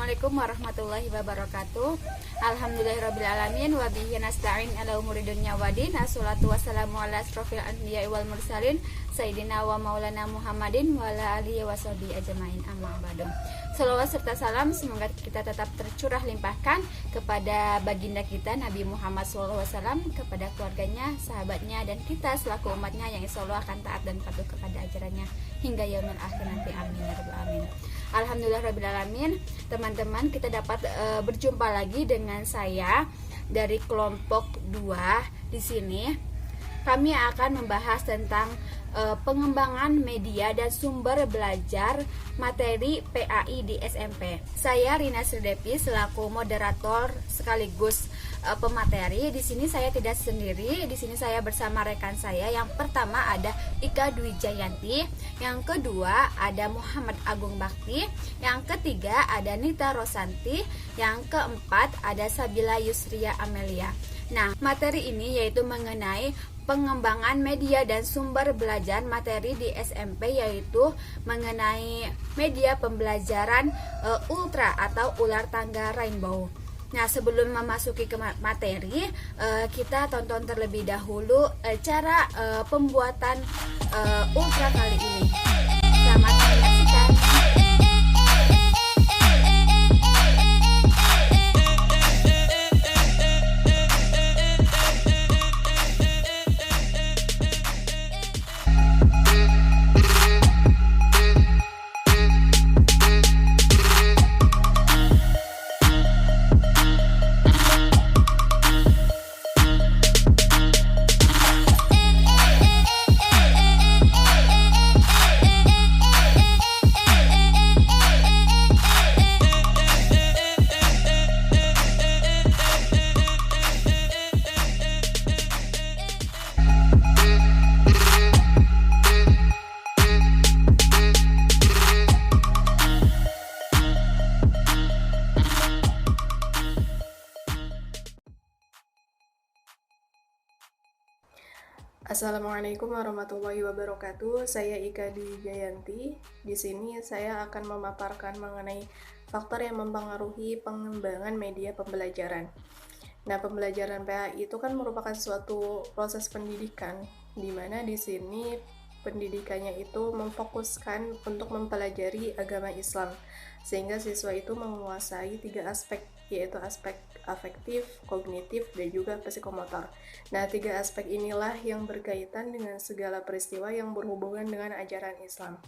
Assalamualaikum warahmatullahi wabarakatuh. Alhamdulillahirrabbilalamin. Wabihi nasta'in ala umuri dunya waddin. Assalatu wassalamu ala asrofil anbiya'i wal mursalin Sayyidina wa maulana Muhammadin wa ala alihi wa sahbihi ajmain, amma ba'du. Salawat serta salam semoga kita tetap tercurah limpahkan kepada baginda kita Nabi Muhammad SAW, kepada keluarganya, sahabatnya, dan kita selaku umatnya yang insya Allah akan taat dan patuh kepada ajarannya hingga yaumil akhir nanti. Amin ya rabbal alamin. Alhamdulillahirrabbilalamin. Teman-teman, kita dapat berjumpa lagi dengan saya dari kelompok 2. Di sini kami akan membahas tentang pengembangan media dan sumber belajar materi PAI di SMP. Saya Rina Sridepi selaku moderator sekaligus pemateri. Di sini saya tidak sendiri. Di sini saya bersama rekan saya. Yang pertama ada Ika Dwi Jayanti, yang kedua ada Muhammad Agung Bakti, yang ketiga ada Nita Rosanti, yang keempat ada Sabila Yusria Amelia. Nah, materi ini yaitu mengenai pengembangan media dan sumber belajar materi di SMP, yaitu mengenai media pembelajaran ultra atau ular tangga rainbow. Nah, sebelum memasuki ke materi, kita tonton terlebih dahulu cara pembuatan ultra kali ini. Selamat menyaksikan. Assalamualaikum warahmatullahi wabarakatuh. Saya Ika Dwi Jayanti. Di sini saya akan memaparkan mengenai faktor yang mempengaruhi pengembangan media pembelajaran. Nah, pembelajaran PAI itu kan merupakan suatu proses pendidikan, di mana di sini pendidikannya itu memfokuskan untuk mempelajari agama Islam, sehingga siswa itu menguasai 3 aspek, yaitu aspek afektif, kognitif, dan juga psikomotor. Nah, 3 aspek inilah yang berkaitan dengan segala peristiwa yang berhubungan dengan ajaran Islam.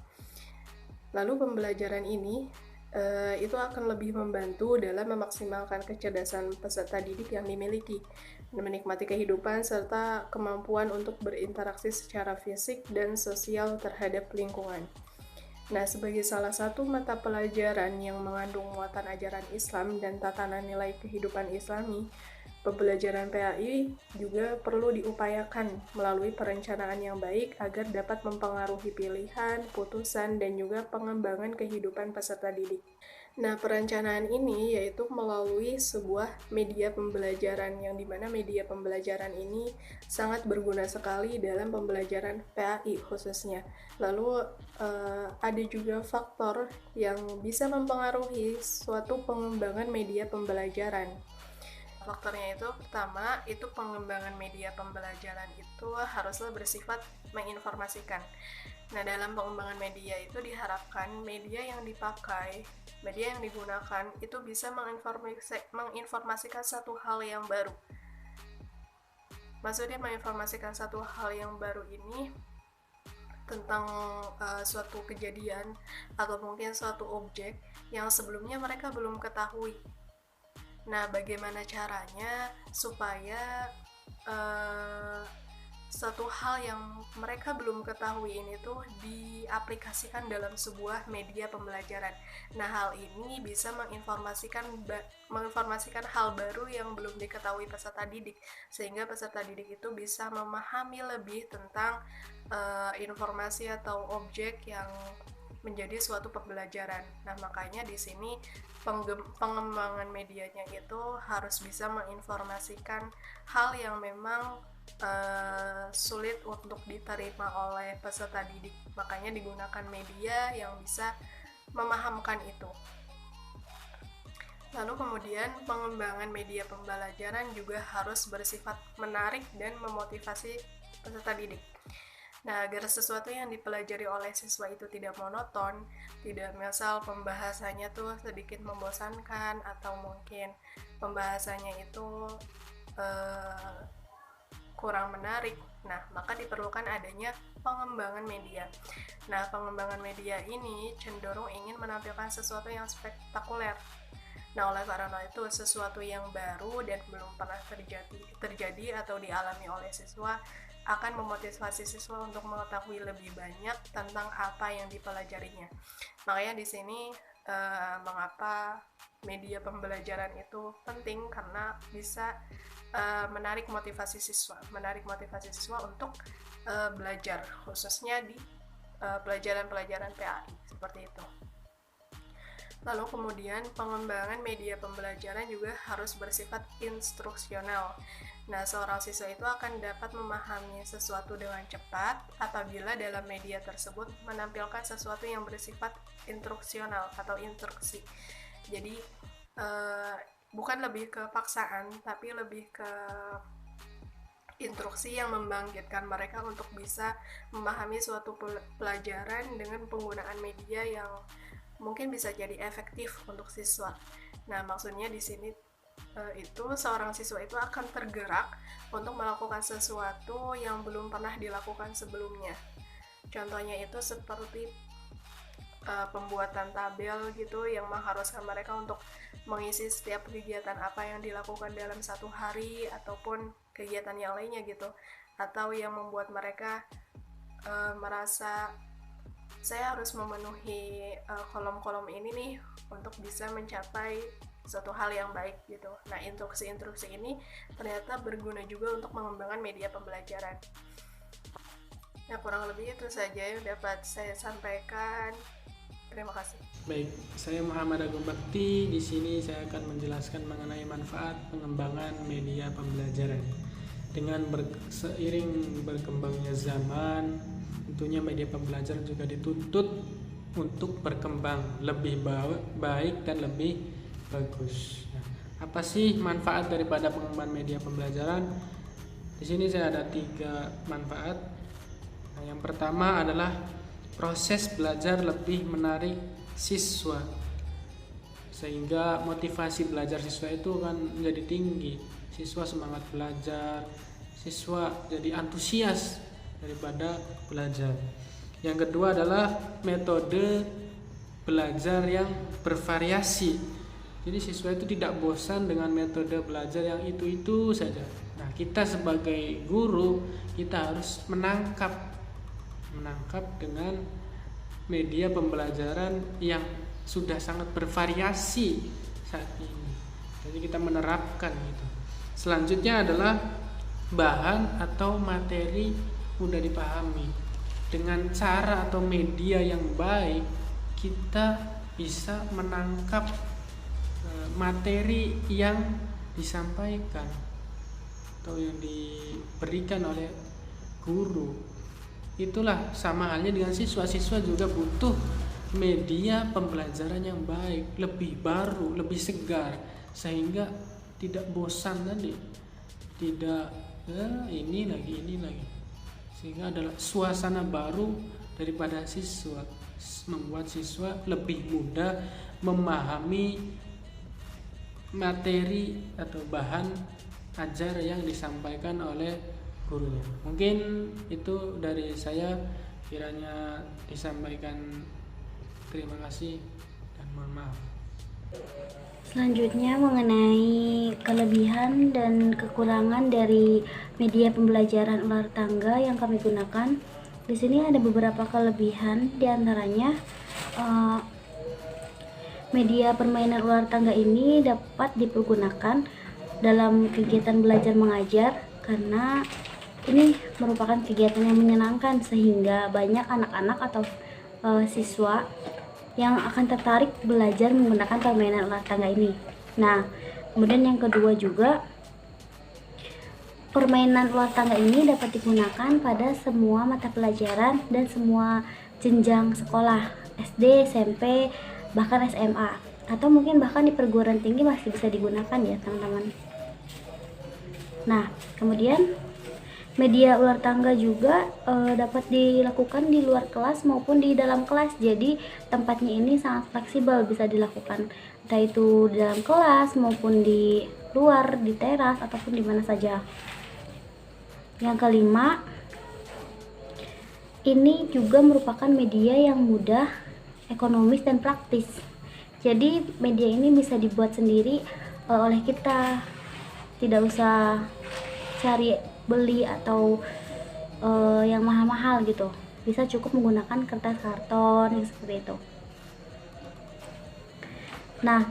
Lalu pembelajaran ini itu akan lebih membantu dalam memaksimalkan kecerdasan peserta didik yang dimiliki, menikmati kehidupan, serta kemampuan untuk berinteraksi secara fisik dan sosial terhadap lingkungan. Nah, sebagai salah satu mata pelajaran yang mengandung muatan ajaran Islam dan tatanan nilai kehidupan Islami, pembelajaran PAI juga perlu diupayakan melalui perencanaan yang baik agar dapat mempengaruhi pilihan, putusan, dan juga pengembangan kehidupan peserta didik. Nah, perencanaan ini yaitu melalui sebuah media pembelajaran, yang dimana media pembelajaran ini sangat berguna sekali dalam pembelajaran PAI khususnya. Lalu ada juga faktor yang bisa mempengaruhi suatu pengembangan media pembelajaran. Faktornya itu pertama, itu pengembangan media pembelajaran itu haruslah bersifat menginformasikan. Nah, dalam pengembangan media itu diharapkan media yang dipakai, media yang digunakan itu bisa menginformasikan satu hal yang baru. Maksudnya menginformasikan satu hal yang baru ini tentang suatu kejadian atau mungkin suatu objek yang sebelumnya mereka belum ketahui. Nah, bagaimana caranya supaya satu hal yang mereka belum ketahui ini tuh diaplikasikan dalam sebuah media pembelajaran. Nah, hal ini bisa menginformasikan hal baru yang belum diketahui peserta didik, sehingga peserta didik itu bisa memahami lebih tentang informasi atau objek yang menjadi suatu pembelajaran. Nah, makanya di sini pengembangan medianya itu harus bisa menginformasikan hal yang memang sulit untuk diterima oleh peserta didik. Makanya digunakan media yang bisa memahamkan itu. Lalu kemudian pengembangan media pembelajaran juga harus bersifat menarik dan memotivasi peserta didik. Nah, agar sesuatu yang dipelajari oleh siswa itu tidak monoton, tidak misal pembahasannya tuh sedikit membosankan atau mungkin pembahasannya itu kurang menarik. Nah, maka diperlukan adanya pengembangan media. Nah, pengembangan media ini cenderung ingin menampilkan sesuatu yang spektakuler. Nah, oleh karena itu sesuatu yang baru dan belum pernah terjadi atau dialami oleh siswa akan memotivasi siswa untuk mengetahui lebih banyak tentang apa yang dipelajarinya. Makanya di sini mengapa media pembelajaran itu penting, karena bisa menarik motivasi siswa untuk belajar, khususnya di pelajaran-pelajaran PAI seperti itu. Lalu kemudian pengembangan media pembelajaran juga harus bersifat instruksional. Nah, seorang siswa itu akan dapat memahami sesuatu dengan cepat apabila dalam media tersebut menampilkan sesuatu yang bersifat instruksional atau instruksi. Jadi bukan lebih ke paksaan, tapi lebih ke instruksi yang membangkitkan mereka untuk bisa memahami suatu pelajaran dengan penggunaan media yang mungkin bisa jadi efektif untuk siswa. Nah, maksudnya di sini itu seorang siswa itu akan tergerak untuk melakukan sesuatu yang belum pernah dilakukan sebelumnya. Contohnya itu seperti pembuatan tabel gitu yang mengharuskan mereka untuk mengisi setiap kegiatan apa yang dilakukan dalam satu hari ataupun kegiatan yang lainnya gitu, atau yang membuat mereka merasa saya harus memenuhi kolom-kolom ini nih untuk bisa mencapai suatu hal yang baik gitu. Nah, instruksi-instruksi ini ternyata berguna juga untuk mengembangkan media pembelajaran. Nah, kurang lebih itu saja yang dapat saya sampaikan. Terima kasih. Baik, saya Muhammad Agung Bakti. Di sini saya akan menjelaskan mengenai manfaat pengembangan media pembelajaran. Dengan seiring berkembangnya zaman, tentunya media pembelajaran juga dituntut untuk berkembang lebih baik dan lebih bagus. Nah, apa sih manfaat daripada pengembangan media pembelajaran? Di sini saya ada 3 manfaat. Nah, yang pertama adalah proses belajar lebih menarik siswa, sehingga motivasi belajar siswa itu kan menjadi tinggi. Siswa semangat belajar, siswa jadi antusias daripada belajar. Yang kedua adalah metode belajar yang bervariasi. Jadi siswa itu tidak bosan dengan metode belajar yang itu saja. Nah, kita sebagai guru kita harus menangkap dengan media pembelajaran yang sudah sangat bervariasi saat ini. Jadi kita menerapkan gitu. Selanjutnya adalah bahan atau materi mudah dipahami. Dengan cara atau media yang baik, kita bisa menangkap materi yang disampaikan atau yang diberikan oleh guru. Itulah sama halnya dengan siswa juga butuh media pembelajaran yang baik, lebih baru, lebih segar, sehingga tidak bosan tadi, tidak ini lagi, sehingga adalah suasana baru daripada siswa, membuat siswa lebih mudah memahami materi atau bahan ajar yang disampaikan oleh gurunya. Mungkin itu dari saya, kiranya disampaikan. Terima kasih dan mohon maaf. Selanjutnya mengenai kelebihan dan kekurangan dari media pembelajaran ular tangga yang kami gunakan. Di sini ada beberapa kelebihan, diantaranya media permainan ular tangga ini dapat dipergunakan dalam kegiatan belajar mengajar karena ini merupakan kegiatan yang menyenangkan, sehingga banyak anak-anak atau siswa yang akan tertarik belajar menggunakan permainan ular tangga ini. Nah, kemudian yang kedua juga, permainan ular tangga ini dapat digunakan pada semua mata pelajaran dan semua jenjang sekolah, SD, SMP, bahkan SMA. atau mungkin bahkan di perguruan tinggi masih bisa digunakan ya teman-teman. Nah, kemudian media ular tangga juga dapat dilakukan di luar kelas maupun di dalam kelas. Jadi tempatnya ini sangat fleksibel, bisa dilakukan entah itu di dalam kelas maupun di luar, di teras ataupun di mana saja. Yang kelima, ini juga merupakan media yang mudah, ekonomis dan praktis. Jadi media ini bisa dibuat sendiri oleh kita, tidak usah cari beli atau yang mahal-mahal gitu. Bisa cukup menggunakan kertas karton seperti itu. Nah,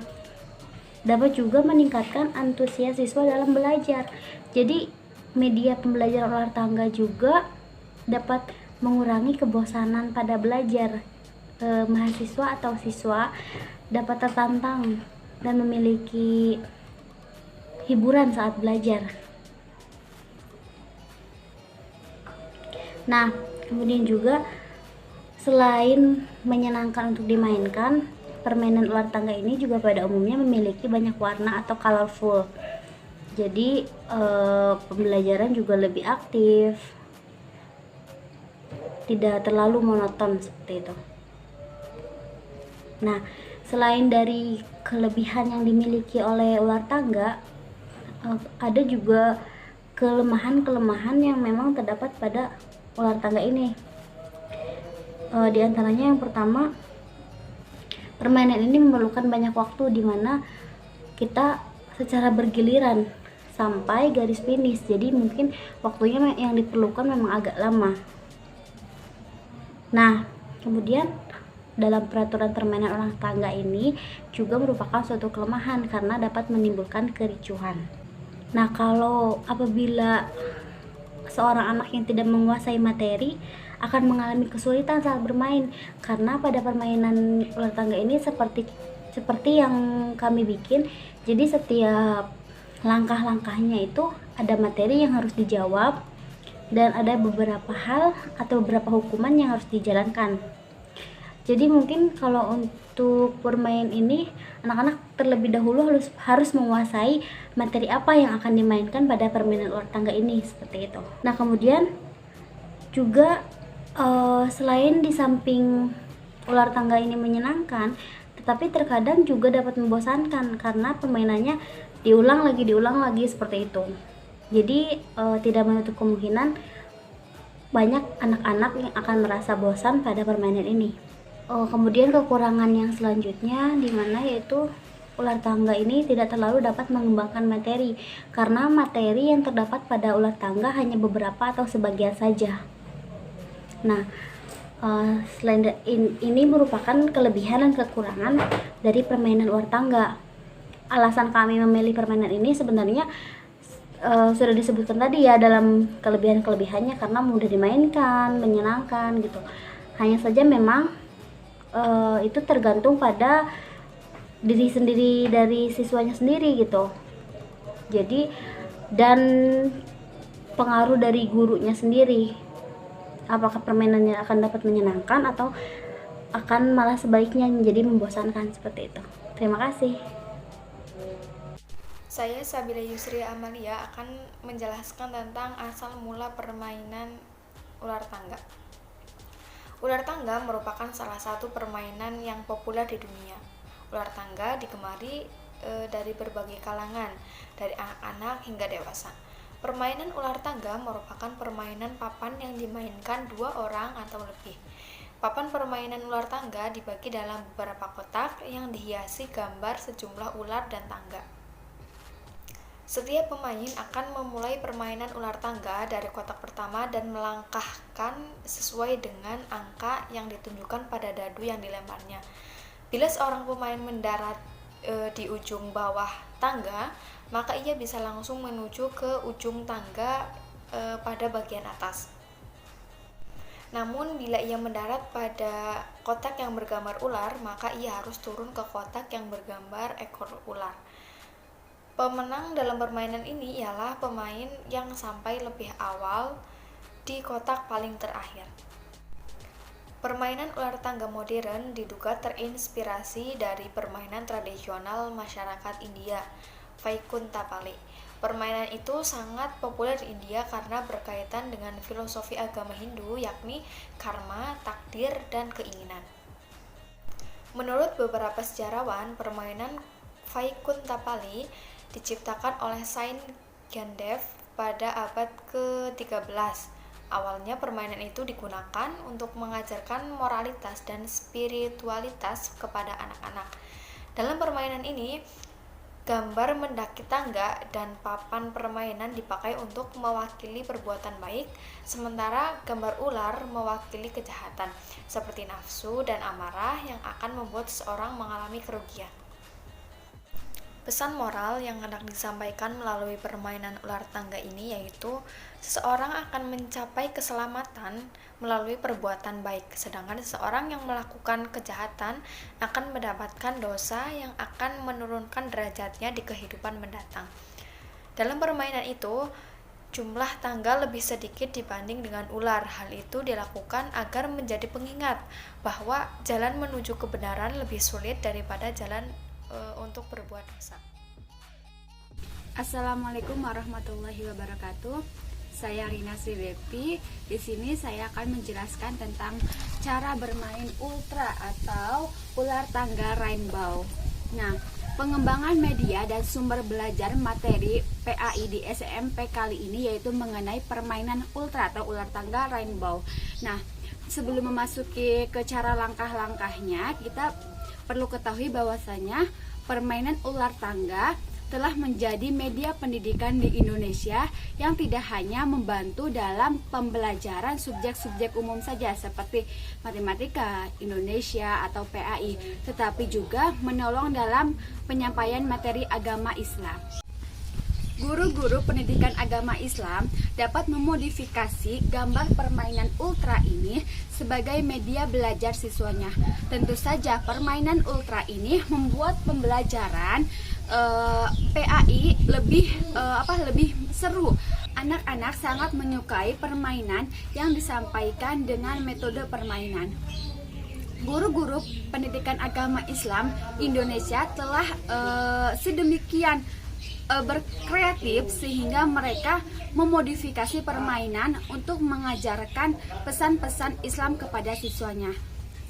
dapat juga meningkatkan antusias siswa dalam belajar. Jadi media pembelajaran ular tangga juga dapat mengurangi kebosanan pada belajar. Mahasiswa atau siswa dapat tertantang dan memiliki hiburan saat belajar. Nah, kemudian juga selain menyenangkan untuk dimainkan, permainan ular tangga ini juga pada umumnya memiliki banyak warna atau colorful. Jadi pembelajaran juga lebih aktif, tidak terlalu monoton seperti itu. Nah, selain dari kelebihan yang dimiliki oleh ular tangga, ada juga kelemahan-kelemahan yang memang terdapat pada ular tangga ini. Di antaranya yang pertama, permainan ini memerlukan banyak waktu di mana kita secara bergiliran sampai garis finish. Jadi mungkin waktunya yang diperlukan memang agak lama. Nah, kemudian dalam peraturan permainan ular tangga ini juga merupakan suatu kelemahan karena dapat menimbulkan kericuhan. Nah, kalau apabila seorang anak yang tidak menguasai materi akan mengalami kesulitan saat bermain, karena pada permainan ular tangga ini seperti yang kami bikin. Jadi setiap langkah-langkahnya itu ada materi yang harus dijawab dan ada beberapa hal atau beberapa hukuman yang harus dijalankan. Jadi mungkin kalau untuk bermain ini anak-anak terlebih dahulu harus menguasai materi apa yang akan dimainkan pada permainan ular tangga ini, seperti itu. Nah, kemudian juga selain di samping ular tangga ini menyenangkan, tetapi terkadang juga dapat membosankan karena permainannya diulang lagi seperti itu. Jadi tidak menutup kemungkinan banyak anak-anak yang akan merasa bosan pada permainan ini. Kemudian kekurangan yang selanjutnya dimana yaitu ular tangga ini tidak terlalu dapat mengembangkan materi, karena materi yang terdapat pada ular tangga hanya beberapa atau sebagian saja. Nah, selain ini merupakan kelebihan dan kekurangan dari permainan ular tangga. Alasan kami memilih permainan ini sebenarnya sudah disebutkan tadi ya dalam kelebihan-kelebihannya, karena mudah dimainkan, menyenangkan gitu. Hanya saja memang itu tergantung pada diri sendiri dari siswanya sendiri gitu. Jadi dan pengaruh dari gurunya sendiri, apakah permainannya akan dapat menyenangkan atau akan malah sebaliknya menjadi membosankan, seperti itu. Terima kasih. Saya Sabila Yusri Amalia akan menjelaskan tentang asal mula permainan ular tangga. Ular tangga merupakan salah satu permainan yang populer di dunia. Ular tangga digemari dari berbagai kalangan, dari anak-anak hingga dewasa. Permainan ular tangga merupakan permainan papan yang dimainkan 2 orang atau lebih. Papan permainan ular tangga dibagi dalam beberapa kotak yang dihiasi gambar sejumlah ular dan tangga. Setiap pemain akan memulai permainan ular tangga dari kotak pertama dan melangkahkan sesuai dengan angka yang ditunjukkan pada dadu yang dilemparnya. Bila seorang pemain mendarat di ujung bawah tangga, maka ia bisa langsung menuju ke ujung tangga pada bagian atas. Namun bila ia mendarat pada kotak yang bergambar ular, maka ia harus turun ke kotak yang bergambar ekor ular. Pemenang dalam permainan ini ialah pemain yang sampai lebih awal di kotak paling terakhir. Permainan ular tangga modern diduga terinspirasi dari permainan tradisional masyarakat India, Vaikuntapali. Permainan itu sangat populer di India karena berkaitan dengan filosofi agama Hindu, yakni karma, takdir, dan keinginan. Menurut beberapa sejarawan, permainan Vaikuntapali diciptakan oleh Saint Gyandev pada abad ke-13. Awalnya permainan itu digunakan untuk mengajarkan moralitas dan spiritualitas kepada anak-anak. Dalam permainan ini, gambar mendaki tangga dan papan permainan dipakai untuk mewakili perbuatan baik, sementara gambar ular mewakili kejahatan, seperti nafsu dan amarah yang akan membuat seseorang mengalami kerugian. Pesan moral yang hendak disampaikan melalui permainan ular tangga ini yaitu seseorang akan mencapai keselamatan melalui perbuatan baik, sedangkan seseorang yang melakukan kejahatan akan mendapatkan dosa yang akan menurunkan derajatnya di kehidupan mendatang. Dalam permainan itu, jumlah tangga lebih sedikit dibanding dengan ular. Hal itu dilakukan agar menjadi pengingat bahwa jalan menuju kebenaran lebih sulit daripada jalan untuk berbuat dosa. Assalamualaikum warahmatullahi wabarakatuh. Saya Rina Sridevi. Di sini saya akan menjelaskan tentang cara bermain ultra atau ular tangga rainbow. Nah, pengembangan media dan sumber belajar materi PAI di SMP kali ini yaitu mengenai permainan ultra atau ular tangga rainbow. Nah, sebelum memasuki ke cara langkah-langkahnya, kita perlu ketahui bahwasanya permainan ular tangga telah menjadi media pendidikan di Indonesia yang tidak hanya membantu dalam pembelajaran subjek-subjek umum saja seperti matematika, Indonesia atau PAI, tetapi juga menolong dalam penyampaian materi agama Islam. Guru-guru pendidikan agama Islam dapat memodifikasi gambar permainan ultra ini sebagai media belajar siswanya. Tentu saja permainan ultra ini membuat pembelajaran PAI lebih seru. Anak-anak sangat menyukai permainan yang disampaikan dengan metode permainan. Guru-guru pendidikan agama Islam Indonesia telah sedemikian berkreatif sehingga mereka memodifikasi permainan untuk mengajarkan pesan-pesan Islam kepada siswanya.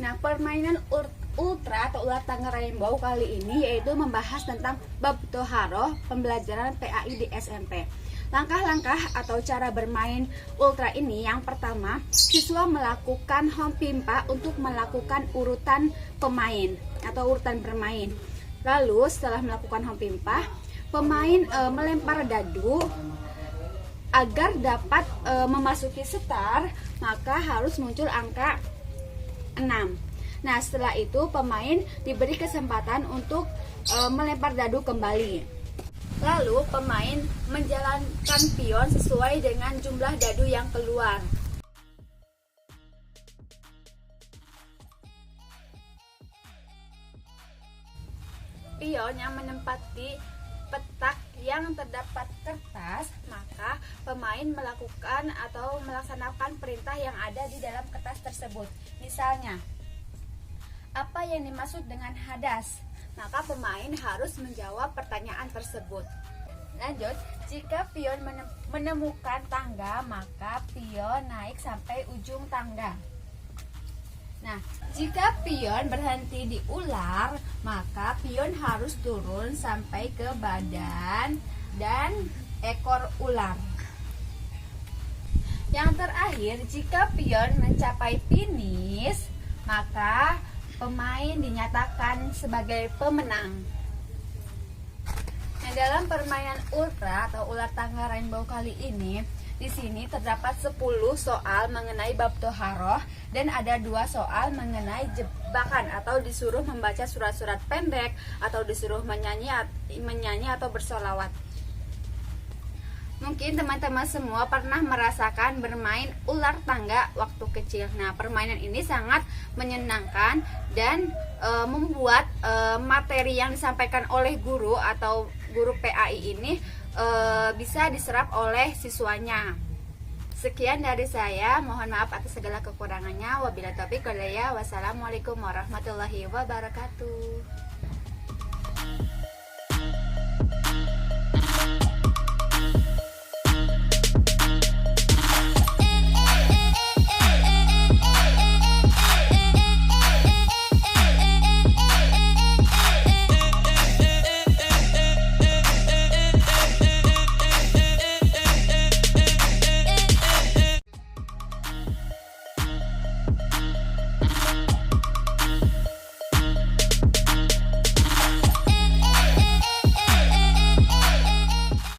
Nah, permainan ultra atau ular tangga rainbow kali ini yaitu membahas tentang bab toharoh pembelajaran PAI di SMP. Langkah-langkah atau cara bermain ultra ini, yang pertama, siswa melakukan home pimpa untuk melakukan urutan pemain atau urutan bermain. Lalu setelah melakukan home pimpa, pemain melempar dadu agar dapat memasuki setar, maka harus muncul angka 6. Nah, setelah itu pemain diberi kesempatan untuk melempar dadu kembali. Lalu pemain menjalankan pion sesuai dengan jumlah dadu yang keluar. Pion yang menempati petak yang terdapat kertas, maka pemain melakukan atau melaksanakan perintah yang ada di dalam kertas tersebut. Misalnya, apa yang dimaksud dengan hadas? Maka pemain harus menjawab pertanyaan tersebut. Lanjut, jika pion menemukan tangga, maka pion naik sampai ujung tangga. Nah, jika pion berhenti di ular, maka pion harus turun sampai ke badan dan ekor ular. Yang terakhir, jika pion mencapai finish, maka pemain dinyatakan sebagai pemenang. Nah, dalam permainan ultra atau ular tangga rainbow kali ini, di sini terdapat 10 soal mengenai bab toharoh dan ada 2 soal mengenai jebakan atau disuruh membaca surat-surat pendek atau disuruh menyanyi atau bersolawat. Mungkin teman-teman semua pernah merasakan bermain ular tangga waktu kecil. Nah, permainan ini sangat menyenangkan dan membuat materi yang disampaikan oleh guru atau guru PAI ini bisa diserap oleh siswanya. Sekian dari saya, mohon maaf atas segala kekurangannya. Wabillahi taufiq wal hidayah. Wassalamualaikum warahmatullahi wabarakatuh.